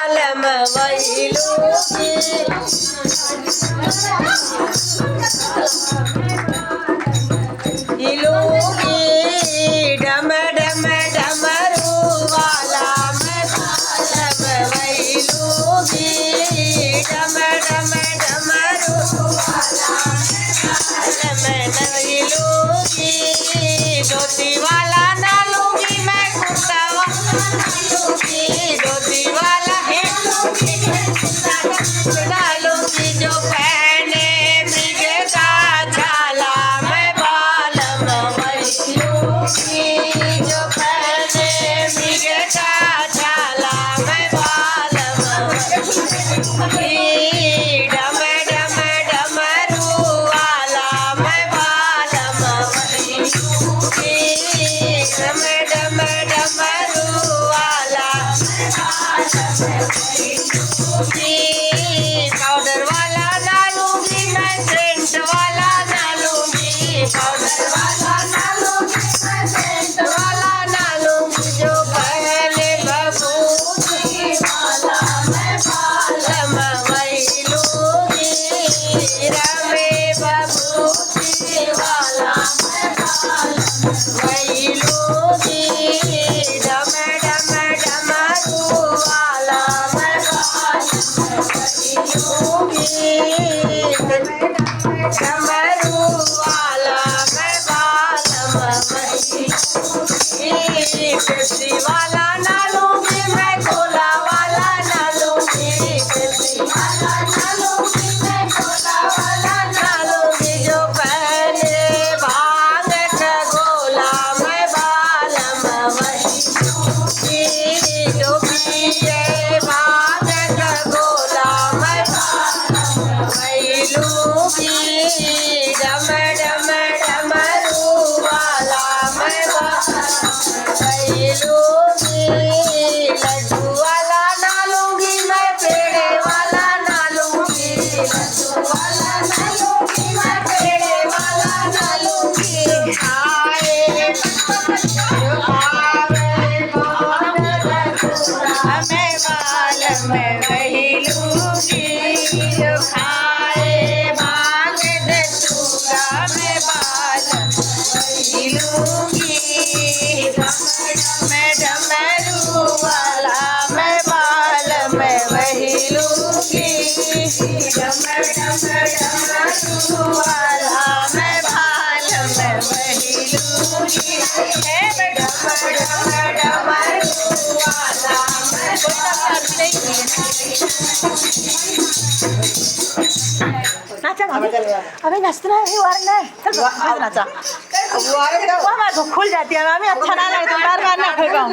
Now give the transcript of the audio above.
बालम वही लूंगी लूंगी डम डम डमरू वाला मैं बालम वही लूंगी डम डम डमरू वाला मैं नहीं लूंगी धोती वाला ना लूंगी मैं कुर्ता वाला लूंगी धोती वाला ना लूंगी जो पहने मृगे का छाला मैं बालम वही लूंगी जो पहने मृगे का छाला मैं बालम वही डम डम डमरू वाला मैं बालम वही लूंगी डम डम डमरू वाला पाउडर वाला ना लूंगी मैं सेंट वाला ना लूंगी पाउडर वाला ना लूंगी मैं सेंट वाला ना लूंगी जो पहले बबूती वाला मैं बालम वही लूंगी रमे बबूती वाला मैं बालम वही लूंगी डम डम डमरू वाला मैं बालम डमरू वाला मैं बालम वही पेप्सी वाला ना लूंगी मैं कोला वाला ना लूंगी पेप्सी वाला ना लूंगी मैं कोला वाला ना लूंगी जो पहने भांग का गोला मैं बालम वही लूंगी जो पिए भांग का गोला मैं बालम वही लूंगी डम डम डमरू वाला मैं बालम वही लूंगी लड्डू वाला ना लूंगी मैं पेड़े वाला ना लूंगी लड्डू वाला ना लूंगी मैं पेड़े वाला ना लूंगी आए मैं बालम वही लूंगी जो खाए भांग धतूरा मैं बालम वही लूंगी मैं डमरू वाला मैं बालम वही लूंगी डम डम डमरू वाला मैं बालम वही लूंगी डम डम डमरू वाला मैं नाचा अबे नाचना है वार ना चल नाचा खुल जाती है हमें अच्छा ना लगता बार बार ना खेल पाऊँ